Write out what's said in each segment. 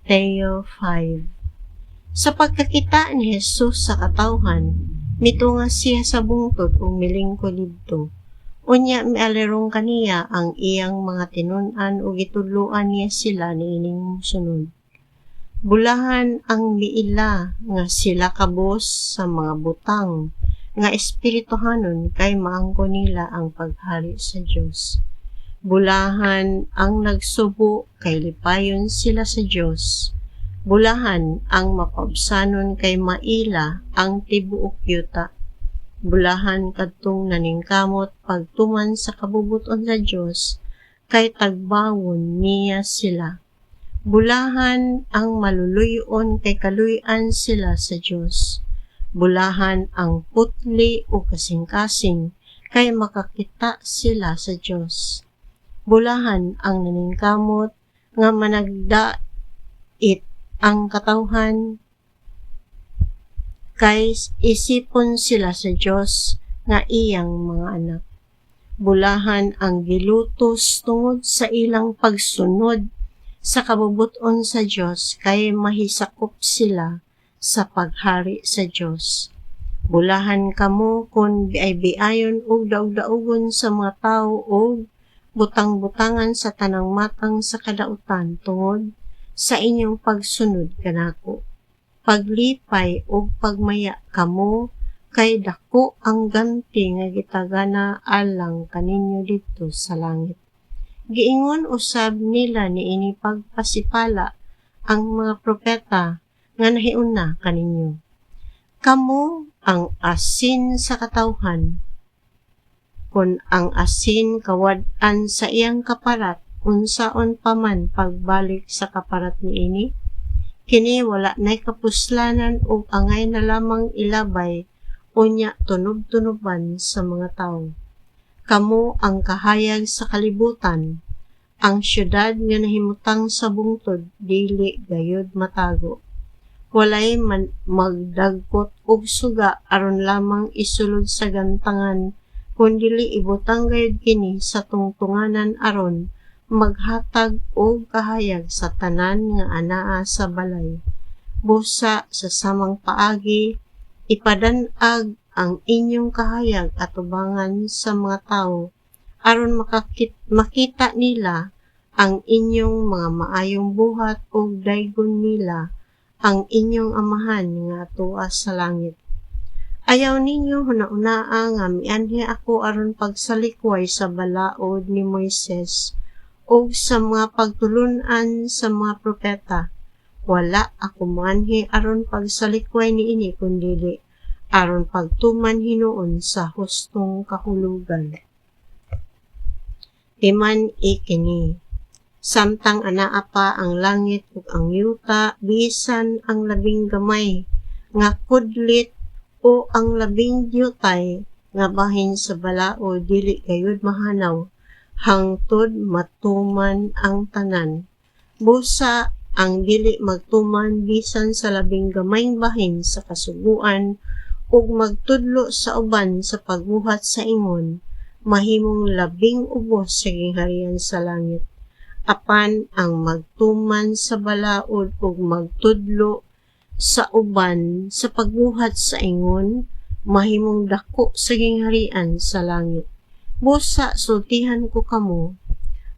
Mateo 5. Sa pagkakita ni Jesus sa katawhan, mitunga siya sa bungtod ug milingkod didto. Unya mialirong kaniya ang iyang mga tinun-an ug gitudloan niya sila niining sunod. Bulahan ang miila nga sila kabos sa mga butang nga espirituhanon kay maangko nila ang paghari sa Dios. Bulahan ang nagsubo kay lipayon sila sa Dios. Bulahan ang mapabsanon kay maila ang tibuok yuta. Bulahan kadtong naningkamot pagtuman sa kabubuton sa Dios kay tagbawon niya sila. Bulahan ang maluluyon kay kaluy-an sila sa Dios. Bulahan ang putli o kasing-kasing kay makakita sila sa Dios. Bulahan ang naningkamot nga managdait ang katawhan kay isipon sila sa Dios nga iyang mga anak. Bulahan ang gilutos tungod sa ilang pagsunod sa kabubuton sa Dios kay mahisakop sila sa paghari sa Dios. Bulahan kamo kun biay-biayon ug daog-daogon sa mga tawo ug butang-butangan sa tanang matang sa kadautan tungod sa inyong pagsunod kanako. Paglipay o pagmaya kamo kay dako ang ganti nga gitagana alang kaninyo dito sa langit. Giingon usab nila niini pagpasipala ang mga propeta nga nahiuna kaninyo. Kamo ang asin sa katawhan. Kun ang asin kawad-an sa iyang kaparat, unsaon pa man pagbalik sa kaparat niini, kini wala nay kapuslanan ug angay na lamang ilabay unya tunob-tunoban sa mga tawo. Kamo ang kahayag sa kalibutan, ang syudad nga nahimutang sa bungtod dili gayud matago. Walay magdagkot og suga aron lamang isulod sa gantangan, kundili ibutang gayud kini sa tungtunganan aron maghatag og kahayag sa tanan nga anaa sa balay. Busa sa samang paagi, ipadan-ag ang inyong kahayag atubangan sa mga tawo aron makita nila ang inyong mga maayong buhat ug daygon nila ang inyong amahan nga tuwa sa langit. Ayaw ninyo huna-unaa nga mianhi ako aron pagsalikway sa balaod ni Moises o sa mga pagtulunan sa mga propeta. Wala ako manhi aron pagsalikway niini kundili aron pagtuman hinuon sa hustong kahulugan. Timan ikini. Samtang anaa pa ang langit ug ang yuta, bisan ang labing gamay nga kudlit o ang labing yutay nga bahin sa balao dili gayud mahanaw hangtod matuman ang tanan. Busa ang dili magtuman bisan sa labing gamayng bahin sa kasuguan ug magtudlo sa uban sa pagbuhat sa ingon, mahimong labing ubos sa gingharian sa langit. Apan ang magtuman sa balaod ug magtudlo sa uban sa pagbuhat sa ingon, mahimong dako sa gingharian sa langit. Busa sultihan ko kamo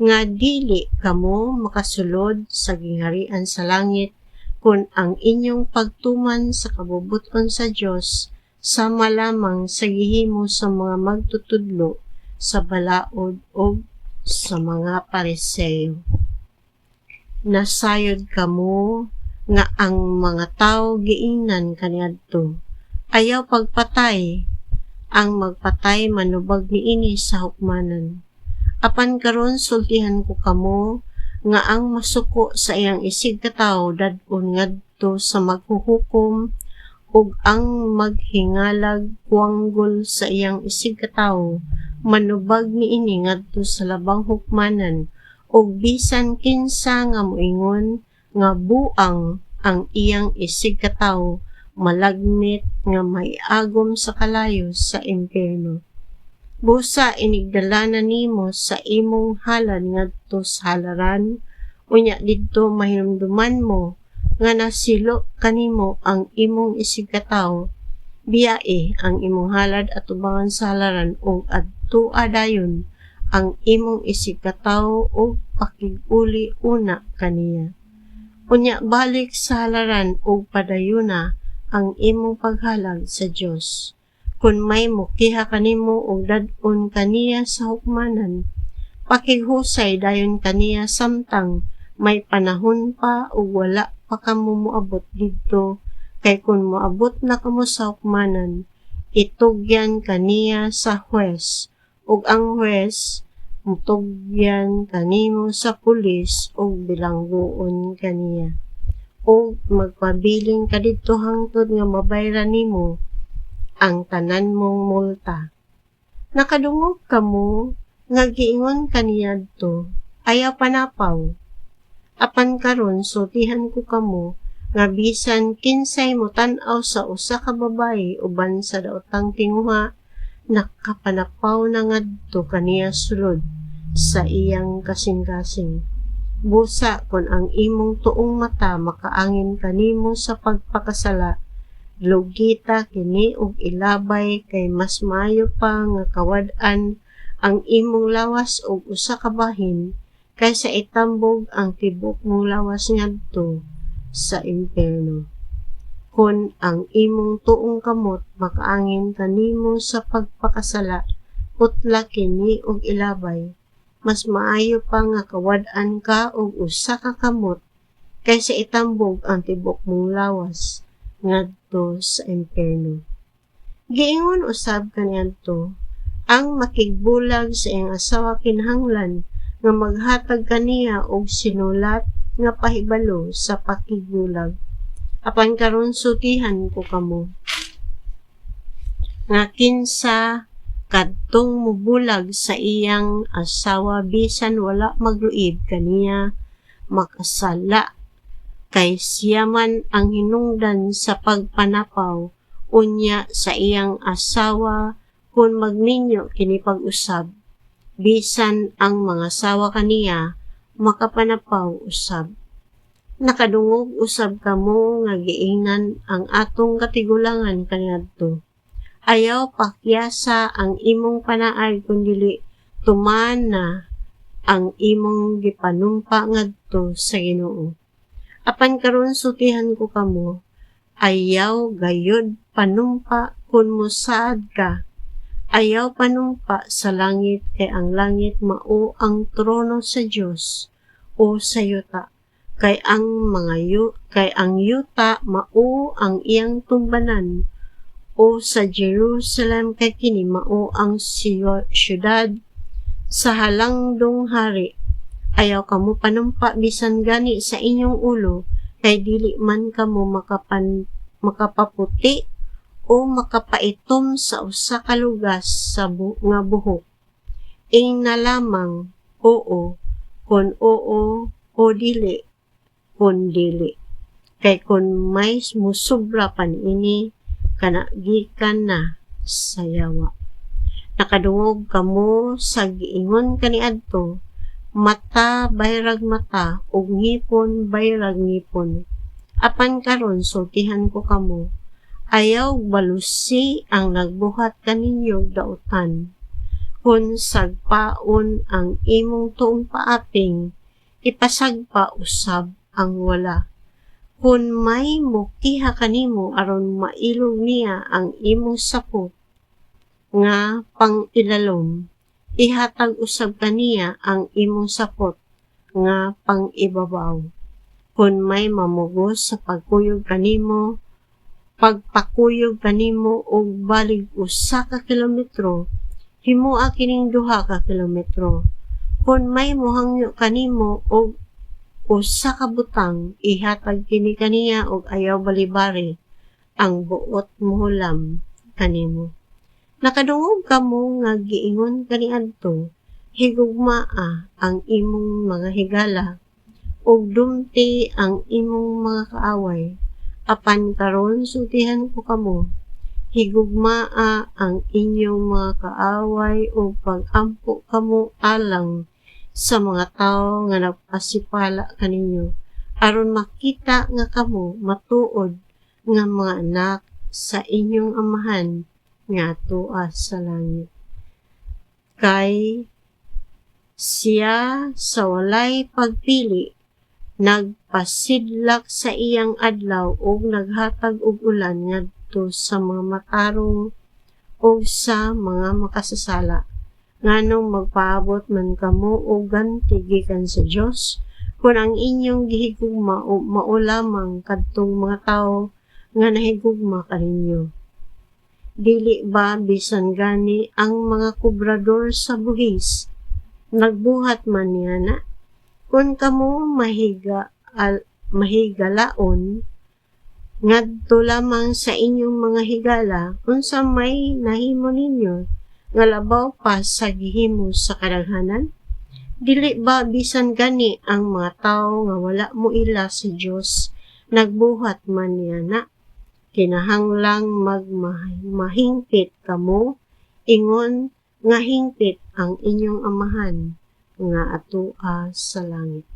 nga dili kamo makasulod sa gingharian sa langit kun ang inyong pagtuman sa kabubuton sa Dios sama lamang sa gihimo sa mga magtutudlo sa balaod o sa mga Pariseo. Nasayod kamo nga ang mga tawo giingnan kaniadto. Ayaw pagpatay, ang magpatay manubag niini sa hukmanan. Apan karon sultihan ko kamo nga ang masuko sa iyang isig katawo dad-on ngadto sa maghuhukom ug ang maghingalag kuwanggol sa iyang isig katawo manubag niini ngadto sa labang hukmanan ug bisan kinsa nga moingon nga buang ang iyang isig katawo malagmit nga maiagom sa kalayo sa impierno. Busa inigdala na nimo sa imong halad ngadto sa halaran Unya didto mahinumduman mo nga nasilo kanimo ang imong isigkatawo, biyae ang imong halad at ubangan sa halaran ug adtua dayon ang imong isigkatawo ug pakig-uli una kaniya. Unya balik sa halaran ug padayuna ang imong paghalag sa Dios. Kun may mukiha kanimo ug dad-on kaniya sa hukmanan, pakighusay dayon kaniya samtang may panahon pa ug wala pa kamo moabot didto, kay kun moabot na kamo sa hukmanan, itugyan kaniya sa huwes, ug ang huwes mutugyan kanimo sa pulis ug bilangguon kaniya. Ug magpabiling ka didto hangtod nga mabayran nimo ang tanan mong multa. Nakadungog kamo nga giingon kaniyadto, ayaw panapaw. Apan karon sultihan ko kamo nga bisan kinsay mo tan-aw sa usa ka babaye uban sa daotang tinguha, nakapanapaw na ngadto kaniya sulod sa iyang kasing-kasing. Busa kun ang imong tuong mata makaangin kanimo sa pagpakasala, lugita kini og ilabay kay mas maayo pa nga kawad-an ang imong lawas og usa ka bahin kaysa itambog ang tibok mong lawas ngadto sa impierno. Kun ang imong tuong kamot makaangin kanimo sa pagpakasala, putla kini og ilabay, mas maayo pa nga kawad-an ka og usa ka kamot kaysa itambog ang tibok mong lawas ngadto sa impierno. Giingon usab kaniadto, ang makigbulag sa iyang asawa kinahanglan nga maghatag kaniya og sinulat nga pahibalo sa pakigbulag. Apan karon sutihan ko kamo nga kinsa kadtong mubulag sa iyang asawa bisan wala magluib kaniya makasala, kay siya man ang hinungdan sa pagpanapaw unya sa iyang asawa kun magninyo kini pag-usab, bisan ang mga asawa kaniya makapanapaw usab. Nakadungog usab kamo nga giingnan ang atong katigulangan kaniadto. Ayaw pakyasa ang imong panaay kun dili tuman na ang imong gipanumpa ngadto sa Ginoo. Apan karon sutihan ko kamo, ayaw gayud panumpa kun mosaad ka. Ayaw panumpa sa langit kay ang langit mao ang trono sa Dios o sa yuta. Kay ang yuta mao ang iyang tumbanan o sa Jerusalem kay kini mao ang siyudad sa halangdong hari. Ayaw kamo panumpa bisan gani sa inyong ulo, kay dili man kamo makapaputi o makapaitom sa usa ka lugas sa nga buhok. Ing na lamang oo o dili kun dili. Kay kun may musubra pan ini, kanagikan na sa yawa. Nakadungog kamo sa giingon kaniadto, mata bayrag mata ug ngipon bayrag ngipon. Apan karon sultihan ko kamo, ayaw balusi ang nagbuhat kaninyo daotan. Kun sagpaon ang imong tuong paaping, ipasagpa usab ang wala. Kun may mukiha kanimo aron mailog niya ang imong sapot nga pang-ilalom, ihatag usab kaniya ang imong sapot nga pang-ibabaw. Kun may mamugos sa pagpakuyog kanimo og balig usa ka kilometro, himoa kining 2 ka kilometro. Kun may mohangyo kanimo og usa ka butang, ihatag kini kaniya og ayaw balibari ang buot mohulam kanimo. Nakadungog kamo nga giingon kaniadto, higugmaa ang imong mga higala ug dumti ang imong mga kaaway. Apan karon sutihan ko kamo, higugmaa ang inyong mga kaaway ug pag-ampo kamo alang sa mga tawo nga nagpasipala kaninyo aron makita nga kamo matuod nga mga anak sa inyong amahan nga tua sa langit. Kay siya sa walay pagpili nagpasidlak sa iyang adlaw ug naghatag og ulan ngadto sa mga matarong ug sa mga makasasala. Nganong magpaabot man kamo og ganti gikan sa Dios kung ang inyong gihigugma o mao lamang kadtong mga tawo nga nahigugma kaninyo. Dili ba bisan gani ang mga kubrador sa buhis nagbuhat man niya na? Kung kamo mahigalaon ngadto lamang sa inyong mga higala, unsa may nahimo ninyo nga labaw pa sa gihimo sa kadaghanan? Dili ba bisan gani ang mga tawo nga wala mo ila sa Dios nagbuhat man niya na? Kinahanglang mahingpit kamo ingon nga hingpit ang inyong amahan nga atua sa langit.